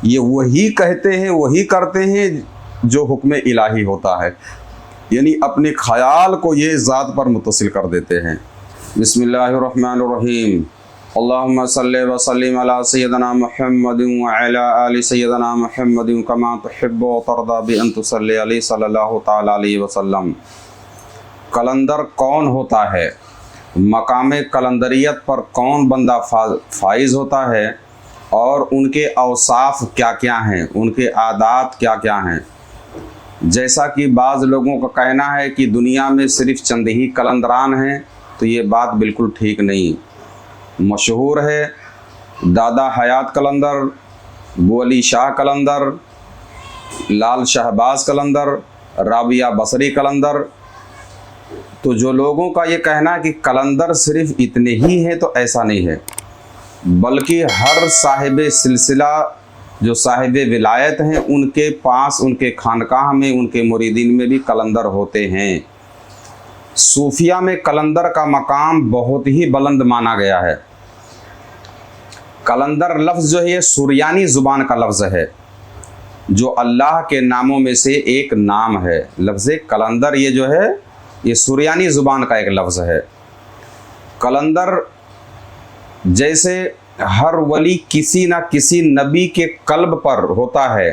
یہ وہی کہتے ہیں وہی کرتے ہیں جو حکم الہی ہوتا ہے، یعنی اپنے خیال کو یہ ذات پر متصل کر دیتے ہیں۔ بسم اللہ الرحمن الرحیم، اللہم صلی وسلم علی سیدنا محمد وعلی آل سیدنا محمد کما تحب و ترضی بان تصلی علیہ صلی اللہ تعالی علیہ وسلم۔ قلندر کون ہوتا ہے؟ مقام قلندریت پر کون بندہ فائز ہوتا ہے، اور ان کے اوصاف کیا کیا ہیں، ان کے عادات کیا کیا ہیں؟ جیسا کہ بعض لوگوں کا کہنا ہے کہ دنیا میں صرف چند ہی قلندران ہیں، تو یہ بات بالکل ٹھیک نہیں۔ مشہور ہے دادا حیات قلندر، ابو علی شاہ قلندر، لال شہباز قلندر، رابعہ بصری قلندر۔ تو جو لوگوں کا یہ کہنا ہے کہ قلندر صرف اتنے ہی ہیں، تو ایسا نہیں ہے، بلکہ ہر صاحب سلسلہ جو صاحب ولایت ہیں ان کے پاس، ان کے خانقاہ میں، ان کے مریدین میں بھی قلندر ہوتے ہیں۔ صوفیہ میں قلندر کا مقام بہت ہی بلند مانا گیا ہے۔ قلندر لفظ جو ہے یہ سریانی زبان کا لفظ ہے، جو اللہ کے ناموں میں سے ایک نام ہے۔ لفظ قلندر یہ جو ہے یہ سریانی زبان کا ایک لفظ ہے۔ قلندر جیسے ہر ولی کسی نہ کسی نبی کے قلب پر ہوتا ہے،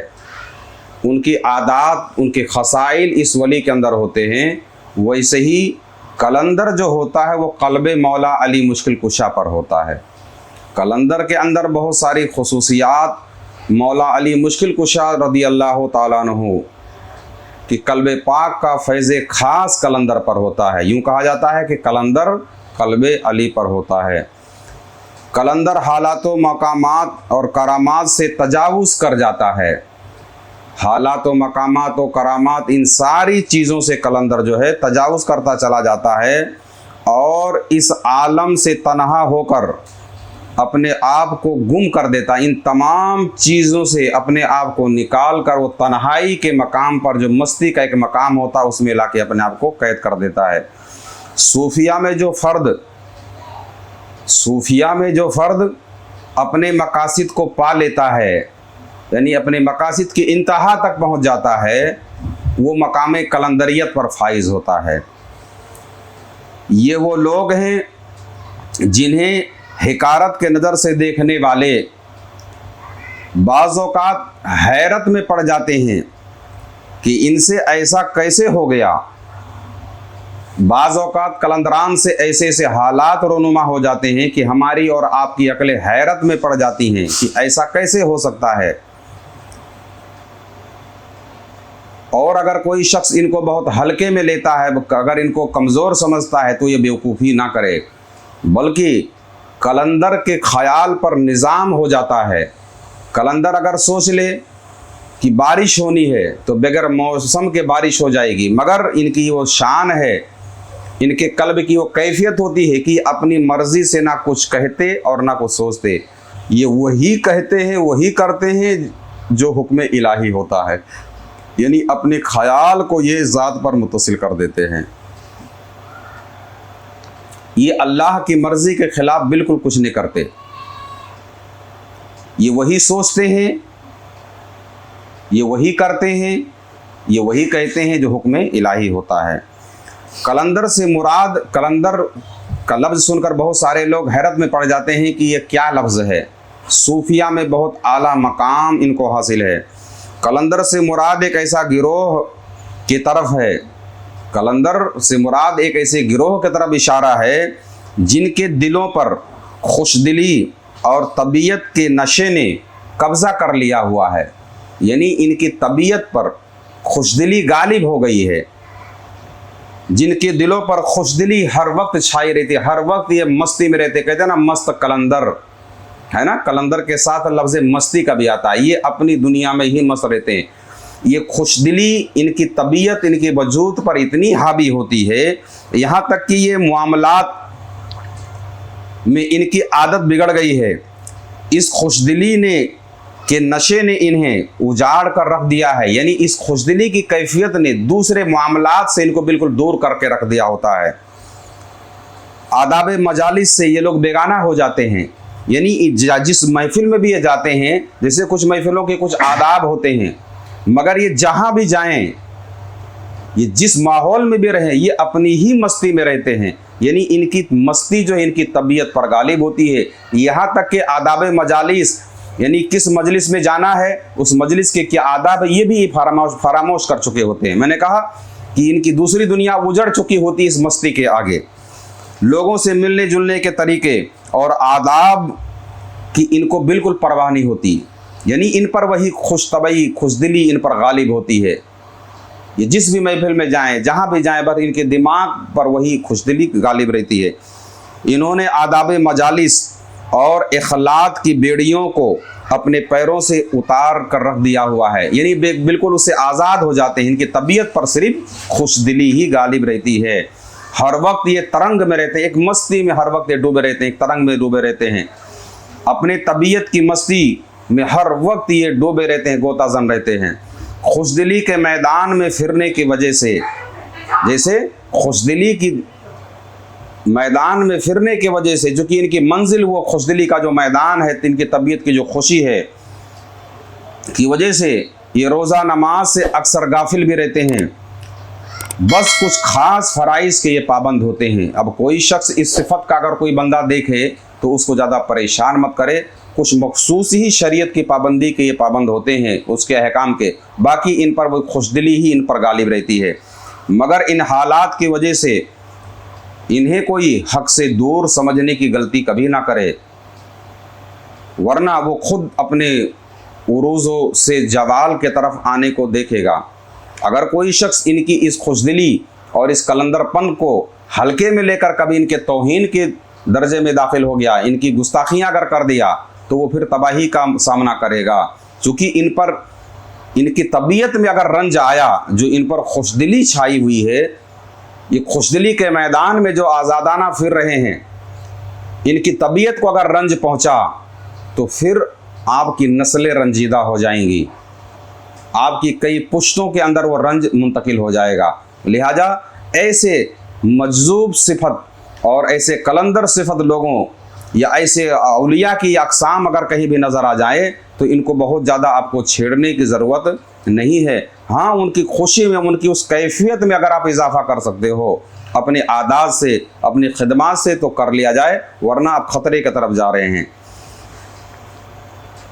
ان کی عادات، ان کے خصائل اس ولی کے اندر ہوتے ہیں، ویسے ہی قلندر جو ہوتا ہے وہ قلب مولا علی مشکل کشا پر ہوتا ہے۔ قلندر کے اندر بہت ساری خصوصیات مولا علی مشکل کشا رضی اللہ تعالیٰ عنہ کہ قلب پاک کا فیض خاص قلندر پر ہوتا ہے۔ یوں کہا جاتا ہے کہ قلندر قلب علی پر ہوتا ہے۔ قلندر حالات و مقامات اور کرامات سے تجاوز کر جاتا ہے۔ حالات و مقامات و کرامات ان ساری چیزوں سے قلندر جو ہے تجاوز کرتا چلا جاتا ہے، اور اس عالم سے تنہا ہو کر اپنے آپ کو گم کر دیتا ہے۔ ان تمام چیزوں سے اپنے آپ کو نکال کر وہ تنہائی کے مقام پر، جو مستی کا ایک مقام ہوتا ہے، اس میں لا کے اپنے آپ کو قید کر دیتا ہے۔ صوفیہ میں جو فرد اپنے مقاصد کو پا لیتا ہے، یعنی اپنے مقاصد کی انتہا تک پہنچ جاتا ہے، وہ مقام قلندریت پر فائز ہوتا ہے۔ یہ وہ لوگ ہیں جنہیں حقارت کے نظر سے دیکھنے والے بعض اوقات حیرت میں پڑ جاتے ہیں کہ ان سے ایسا کیسے ہو گیا۔ بعض اوقات قلندران سے ایسے ایسے حالات رونما ہو جاتے ہیں کہ ہماری اور آپ کی عقلیں حیرت میں پڑ جاتی ہیں کہ ایسا کیسے ہو سکتا ہے۔ اور اگر کوئی شخص ان کو بہت ہلکے میں لیتا ہے، اگر ان کو کمزور سمجھتا ہے، تو یہ بیوقوفی نہ کرے، بلکہ قلندر کے خیال پر نظام ہو جاتا ہے۔ قلندر اگر سوچ لے کہ بارش ہونی ہے تو بغیر موسم کے بارش ہو جائے گی، مگر ان کی وہ شان ہے، ان کے قلب کی وہ کیفیت ہوتی ہے کہ اپنی مرضی سے نہ کچھ کہتے اور نہ کچھ سوچتے، یہ وہی کہتے ہیں وہی کرتے ہیں جو حکم الہی ہوتا ہے، یعنی اپنے خیال کو یہ ذات پر متصل کر دیتے ہیں۔ یہ اللہ کی مرضی کے خلاف بالکل کچھ نہیں کرتے، یہ وہی سوچتے ہیں، یہ وہی کرتے ہیں، یہ وہی کہتے ہیں جو حکم الہی ہوتا ہے۔ قلندر سے مراد، قلندر کا لفظ سن کر بہت سارے لوگ حیرت میں پڑ جاتے ہیں کہ یہ کیا لفظ ہے۔ صوفیہ میں بہت اعلیٰ مقام ان کو حاصل ہے۔ قلندر سے مراد ایک ایسا گروہ کی طرف ہے، قلندر سے مراد ایک ایسے گروہ کی طرف اشارہ ہے جن کے دلوں پر خوشدلی اور طبیعت کے نشے نے قبضہ کر لیا ہوا ہے، یعنی ان کی طبیعت پر خوشدلی غالب ہو گئی ہے، جن کے دلوں پر خوشدلی ہر وقت چھائی رہتی ہے، ہر وقت یہ مستی میں رہتے، کہتے ہیں نا مست قلندر ہے نا، قلندر کے ساتھ لفظ مستی کا بھی آتا ہے، یہ اپنی دنیا میں ہی مست رہتے ہیں۔ یہ خوشدلی ان کی طبیعت، ان کے وجود پر اتنی حاوی ہوتی ہے، یہاں تک کہ یہ معاملات میں ان کی عادت بگڑ گئی ہے۔ اس خوشدلی نے کہ نشے نے انہیں اجاڑ کر رکھ دیا ہے، یعنی اس خوشدلی کی کیفیت نے دوسرے معاملات سے ان کو بالکل دور کر کے رکھ دیا ہوتا ہے۔ آداب مجالس سے یہ لوگ بیگانہ ہو جاتے ہیں، یعنی جس محفل میں بھی یہ جاتے ہیں، جیسے کچھ محفلوں کے کچھ آداب ہوتے ہیں، مگر یہ جہاں بھی جائیں، یہ جس ماحول میں بھی رہیں، یہ اپنی ہی مستی میں رہتے ہیں، یعنی ان کی مستی جو ہے ان کی طبیعت پر غالب ہوتی ہے۔ یہاں تک کہ آداب مجالس، یعنی کس مجلس میں جانا ہے، اس مجلس کے کیا آداب ہے، یہ بھی فراموش کر چکے ہوتے ہیں۔ میں نے کہا کہ ان کی دوسری دنیا اجڑ چکی ہوتی ہے اس مستی کے آگے۔ لوگوں سے ملنے جلنے کے طریقے اور آداب کی ان کو بالکل پرواہ نہیں ہوتی، یعنی ان پر وہی خوش طبعی، خوش دلی ان پر غالب ہوتی ہے۔ یہ جس بھی محفل میں جائیں، جہاں بھی جائیں، بس ان کے دماغ پر وہی خوش دلی غالب رہتی ہے۔ انہوں نے آداب مجالس اور اخلاق کی بیڑیوں کو اپنے پیروں سے اتار کر رکھ دیا ہوا ہے، یعنی بالکل اس سے آزاد ہو جاتے ہیں۔ ان کی طبیعت پر صرف خوش دلی ہی غالب رہتی ہے۔ ہر وقت یہ ترنگ میں رہتے ہیں، ایک مستی میں ہر وقت یہ ڈوبے رہتے ہیں، ایک ترنگ میں ڈوبے رہتے ہیں، اپنے طبیعت کی مستی میں ہر وقت یہ ڈوبے رہتے ہیں، غوطہ زن رہتے ہیں۔ خوش دلی کے میدان میں پھرنے کی وجہ سے، جیسے خوش دلی کی میدان میں پھرنے کی وجہ سے، جو کہ ان کی منزل وہ خوش دلی کا جو میدان ہے، ان کی طبیعت کی جو خوشی ہے کی وجہ سے یہ روزہ نماز سے اکثر غافل بھی رہتے ہیں، بس کچھ خاص فرائض کے یہ پابند ہوتے ہیں۔ اب کوئی شخص اس صفت کا اگر کوئی بندہ دیکھے تو اس کو زیادہ پریشان مت کرے، کچھ مخصوص ہی شریعت کی پابندی کے یہ پابند ہوتے ہیں، اس کے احکام کے، باقی ان پر وہ خوش دلی ہی ان پر غالب رہتی ہے۔ مگر ان حالات کی وجہ سے انہیں کوئی حق سے دور سمجھنے کی غلطی کبھی نہ کرے، ورنہ وہ خود اپنے عروضوں سے زوال کے طرف آنے کو دیکھے گا۔ اگر کوئی شخص ان کی اس خوش دلی اور اس کلندر پن کو ہلکے میں لے کر کبھی ان کے توہین کے درجے میں داخل ہو گیا، ان کی گستاخیاں اگر کر دیا، تو وہ پھر تباہی کا سامنا کرے گا، چونکہ ان پر ان کی طبیعت میں اگر رنج آیا، جو ان پر خوش دلی چھائی ہوئی ہے، یہ خوش دلی کے میدان میں جو آزادانہ پھر رہے ہیں، ان کی طبیعت کو اگر رنج پہنچا تو پھر آپ کی نسلیں رنجیدہ ہو جائیں گی، آپ کی کئی پشتوں کے اندر وہ رنج منتقل ہو جائے گا۔ لہذا ایسے مجذوب صفت اور ایسے کلندر صفت لوگوں یا ایسے اولیاء کی اقسام اگر کہیں بھی نظر آ جائے تو ان کو بہت زیادہ آپ کو چھیڑنے کی ضرورت نہیں ہے۔ ہاں، ان کی خوشی میں، ان کی اس کیفیت میں اگر آپ اضافہ کر سکتے ہو اپنے عادات سے، اپنی خدمات سے، تو کر لیا جائے، ورنہ آپ خطرے کی طرف جا رہے ہیں۔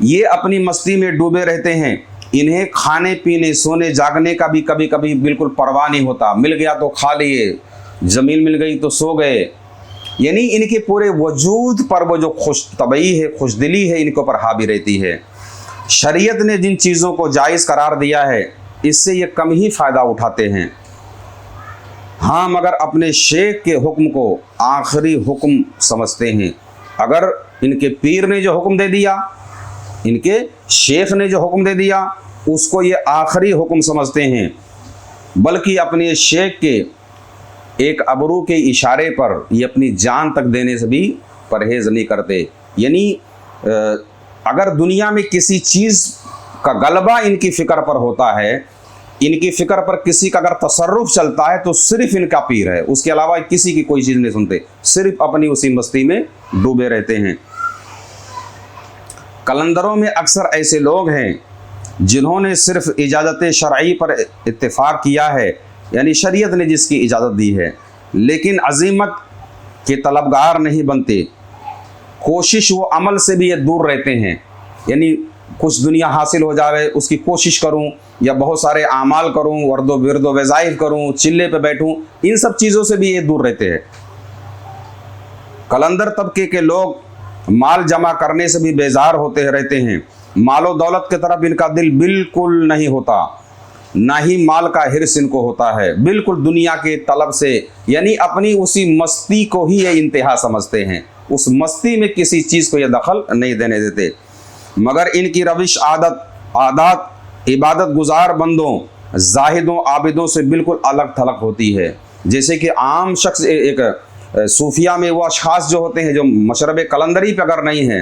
یہ اپنی مستی میں ڈوبے رہتے ہیں، انہیں کھانے پینے، سونے جاگنے کا بھی کبھی کبھی بالکل پرواہ نہیں ہوتا، مل گیا تو کھا لیے، زمین مل گئی تو سو گئے، یعنی ان کے پورے وجود پر وہ جو خوش طبعی ہے، خوش دلی ہے، ان کے اوپر حاوی رہتی ہے۔ شریعت نے جن چیزوں کو جائز قرار دیا ہے، اس سے یہ کم ہی فائدہ اٹھاتے ہیں۔ ہاں، مگر اپنے شیخ کے حکم کو آخری حکم سمجھتے ہیں۔ اگر ان کے پیر نے جو حکم دے دیا، ان کے شیخ نے جو حکم دے دیا، اس کو یہ آخری حکم سمجھتے ہیں، بلکہ اپنے شیخ کے ایک ابرو کے اشارے پر یہ اپنی جان تک دینے سے بھی پرہیز نہیں کرتے۔ یعنی اگر دنیا میں کسی چیز کا غلبہ ان کی فکر پر ہوتا ہے، ان کی فکر پر کسی کا اگر تصرف چلتا ہے، تو صرف ان کا پیر ہے، اس کے علاوہ کسی کی کوئی چیز نہیں سنتے، صرف اپنی اسی مستی میں ڈوبے رہتے ہیں۔ کلندروں میں اکثر ایسے لوگ ہیں جنہوں نے صرف اجازت شرعی پر اتفاق کیا ہے، یعنی شریعت نے جس کی اجازت دی ہے، لیکن عزیمت کے طلبگار نہیں بنتے، کوشش و عمل سے بھی یہ دور رہتے ہیں، یعنی کچھ دنیا حاصل ہو جائے اس کی کوشش کروں، یا بہت سارے اعمال کروں، ورد و ورد و وظائف کروں، چلے پہ بیٹھوں، ان سب چیزوں سے بھی یہ دور رہتے ہیں۔ کلندر طبقے کے لوگ مال جمع کرنے سے بھی بیزار ہوتے رہتے ہیں، مال و دولت کی طرف ان کا دل بالکل نہیں ہوتا، نہ ہی مال کا حرص ان کو ہوتا ہے، بالکل دنیا کے طلب سے، یعنی اپنی اسی مستی کو ہی یہ انتہا سمجھتے ہیں، اس مستی میں کسی چیز کو یہ دخل نہیں دینے دیتے۔ مگر ان کی روش، عادات عبادت گزار بندوں، زاہدوں، عابدوں سے بالکل الگ تھلگ ہوتی ہے۔ جیسے کہ عام شخص، ایک صوفیہ میں وہ اشخاص جو ہوتے ہیں جو مشرب کلندری پہ اگر نہیں ہیں،